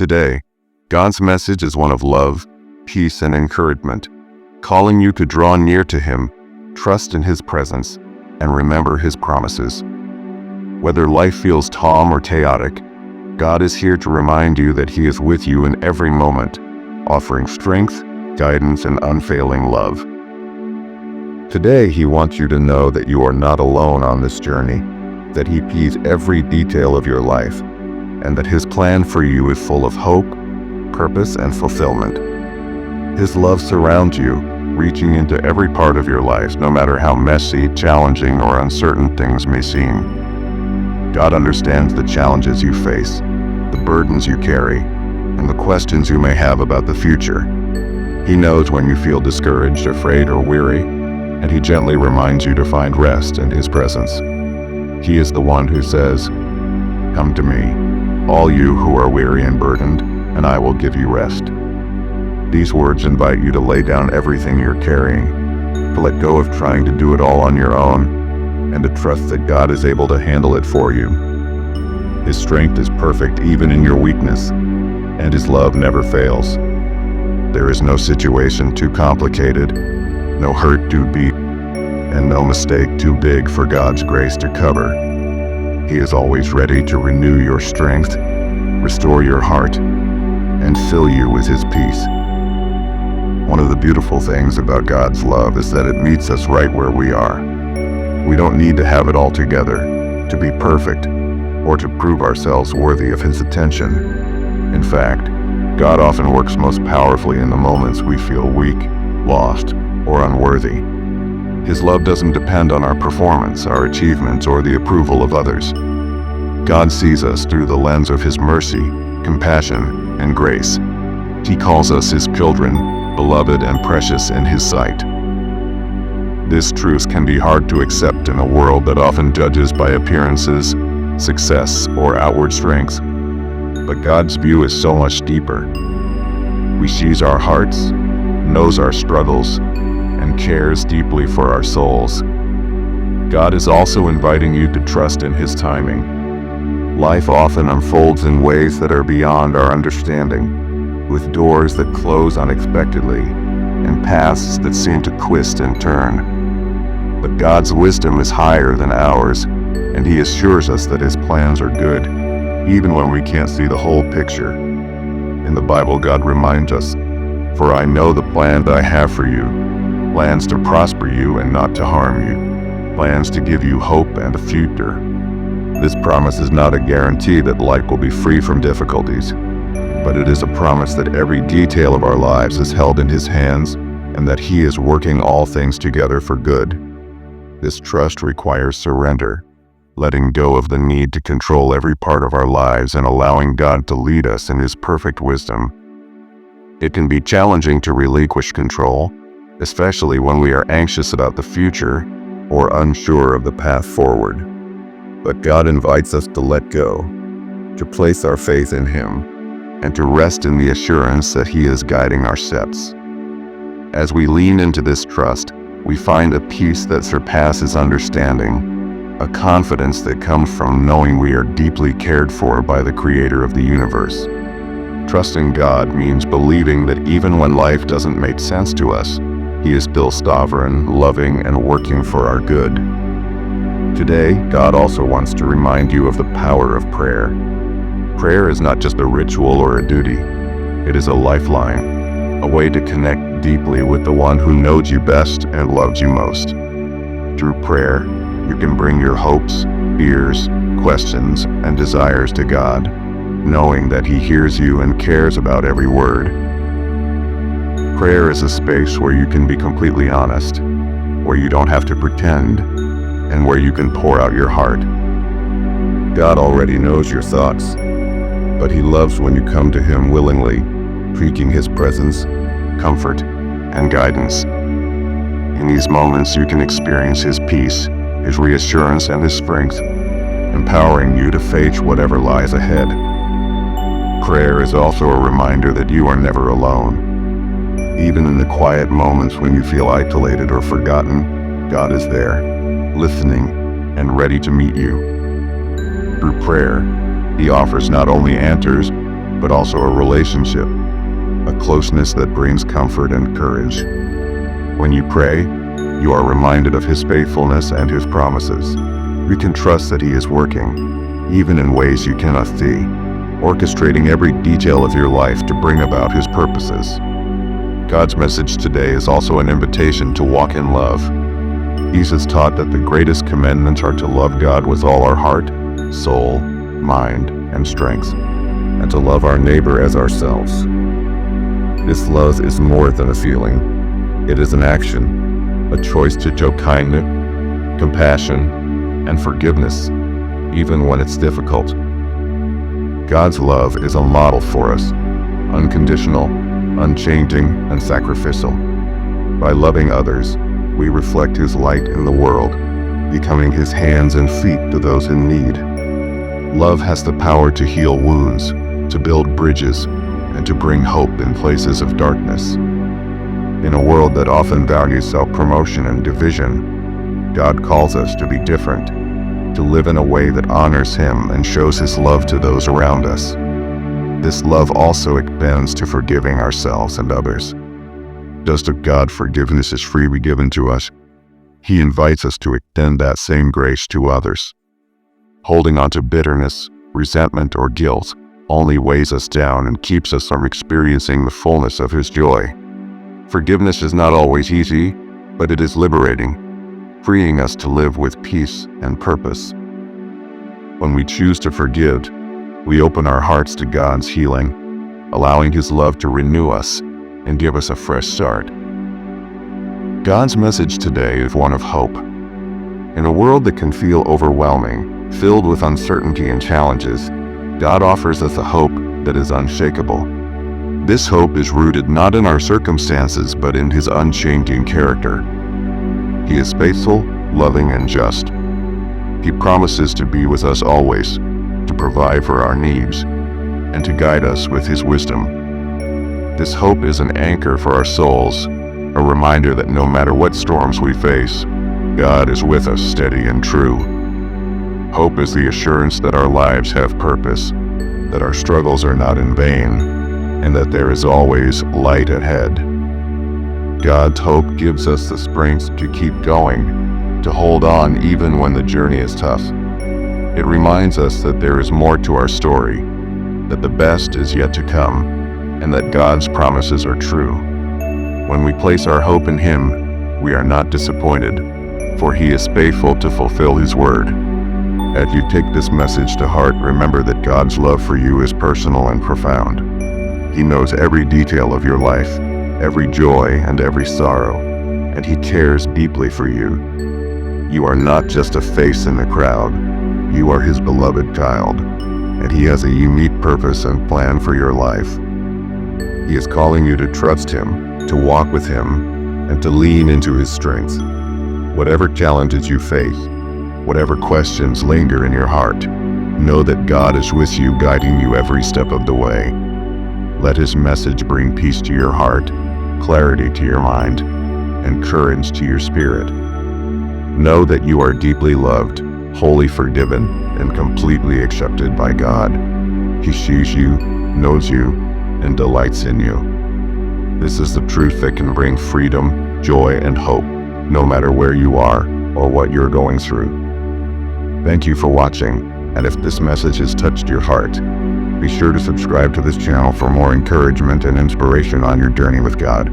Today, God's message is one of love, peace, and encouragement, calling you to draw near to Him, trust in His presence, and remember His promises. Whether life feels calm or chaotic, God is here to remind you that He is with you in every moment, offering strength, guidance, and unfailing love. Today, He wants you to know that you are not alone on this journey, that He sees every detail of your life, and that His plan for you is full of hope, purpose, and fulfillment. His love surrounds you, reaching into every part of your life, no matter how messy, challenging, or uncertain things may seem. God understands the challenges you face, the burdens you carry, and the questions you may have about the future. He knows when you feel discouraged, afraid, or weary, and He gently reminds you to find rest in His presence. He is the one who says, "Come to me, all you who are weary and burdened, and I will give you rest." These words invite you to lay down everything you're carrying, to let go of trying to do it all on your own, and to trust that God is able to handle it for you. His strength is perfect even in your weakness, and His love never fails. There is no situation too complicated, no hurt too deep, and no mistake too big for God's grace to cover. He is always ready to renew your strength, restore your heart, and fill you with His peace. One of the beautiful things about God's love is that it meets us right where we are. We don't need to have it all together, to be perfect, or to prove ourselves worthy of His attention. In fact, God often works most powerfully in the moments we feel weak, lost, or unworthy. His love doesn't depend on our performance, our achievements, or the approval of others. God sees us through the lens of His mercy, compassion, and grace. He calls us His children, beloved and precious in His sight. This truth can be hard to accept in a world that often judges by appearances, success, or outward strength. But God's view is so much deeper. He sees our hearts, knows our struggles, and cares deeply for our souls. God is also inviting you to trust in His timing. Life often unfolds in ways that are beyond our understanding, with doors that close unexpectedly, and paths that seem to twist and turn. But God's wisdom is higher than ours, and He assures us that His plans are good, even when we can't see the whole picture. In the Bible, God reminds us, "For I know the plan that I have for you, plans to prosper you and not to harm you, plans to give you hope and a future." This promise is not a guarantee that life will be free from difficulties, but it is a promise that every detail of our lives is held in His hands and that He is working all things together for good. This trust requires surrender, letting go of the need to control every part of our lives and allowing God to lead us in His perfect wisdom. It can be challenging to relinquish control, especially when we are anxious about the future or unsure of the path forward. But God invites us to let go, to place our faith in Him, and to rest in the assurance that He is guiding our steps. As we lean into this trust, we find a peace that surpasses understanding, a confidence that comes from knowing we are deeply cared for by the Creator of the universe. Trusting God means believing that even when life doesn't make sense to us, He is still sovereign, loving, and working for our good. Today, God also wants to remind you of the power of prayer. Prayer is not just a ritual or a duty. It is a lifeline, a way to connect deeply with the one who knows you best and loves you most. Through prayer, you can bring your hopes, fears, questions, and desires to God, knowing that He hears you and cares about every word. Prayer is a space where you can be completely honest, where you don't have to pretend, and where you can pour out your heart. God already knows your thoughts, but He loves when you come to Him willingly, seeking His presence, comfort, and guidance. In these moments, you can experience His peace, His reassurance, and His strength, empowering you to face whatever lies ahead. Prayer is also a reminder that you are never alone. Even in the quiet moments when you feel isolated or forgotten, God is there, listening and ready to meet you. Through prayer, He offers not only answers, but also a relationship, a closeness that brings comfort and courage. When you pray, you are reminded of His faithfulness and His promises. You can trust that He is working, even in ways you cannot see, orchestrating every detail of your life to bring about His purposes. God's message today is also an invitation to walk in love. Jesus taught that the greatest commandments are to love God with all our heart, soul, mind, and strength, and to love our neighbor as ourselves. This love is more than a feeling. It is an action, a choice to show kindness, compassion, and forgiveness, even when it's difficult. God's love is a model for us, unconditional, unchanging, and sacrificial. By loving others, we reflect His light in the world, becoming His hands and feet to those in need. Love has the power to heal wounds, to build bridges, and to bring hope in places of darkness. In a world that often values self-promotion and division, God calls us to be different, to live in a way that honors Him and shows His love to those around us. This love also extends to forgiving ourselves and others. Just as God's forgiveness is freely given to us, He invites us to extend that same grace to others. Holding on to bitterness, resentment, or guilt only weighs us down and keeps us from experiencing the fullness of His joy. Forgiveness is not always easy, but it is liberating, freeing us to live with peace and purpose. When we choose to forgive, we open our hearts to God's healing, allowing His love to renew us and give us a fresh start. God's message today is one of hope. In a world that can feel overwhelming, filled with uncertainty and challenges, God offers us a hope that is unshakable. This hope is rooted not in our circumstances, but in His unchanging character. He is faithful, loving, and just. He promises to be with us always, to provide for our needs, and to guide us with His wisdom. This hope is an anchor for our souls, a reminder that no matter what storms we face, God is with us, steady and true. Hope is the assurance that our lives have purpose, that our struggles are not in vain, and that there is always light ahead. God's hope gives us the strength to keep going, to hold on even when the journey is tough. It reminds us that there is more to our story, that the best is yet to come, and that God's promises are true. When we place our hope in Him, we are not disappointed, for He is faithful to fulfill His word. As you take this message to heart, remember that God's love for you is personal and profound. He knows every detail of your life, every joy and every sorrow, and He cares deeply for you. You are not just a face in the crowd. You are His beloved child, and He has a unique purpose and plan for your life. He is calling you to trust Him, to walk with Him, and to lean into His strength. Whatever challenges you face, whatever questions linger in your heart, know that God is with you, guiding you every step of the way. Let His message bring peace to your heart, clarity to your mind, and courage to your spirit. Know that you are deeply loved, wholly forgiven, and completely accepted by God. He sees you, knows you, and delights in you. This is the truth that can bring freedom, joy, and hope, no matter where you are or what you're going through. Thank you for watching, and if this message has touched your heart, be sure to subscribe to this channel for more encouragement and inspiration on your journey with God.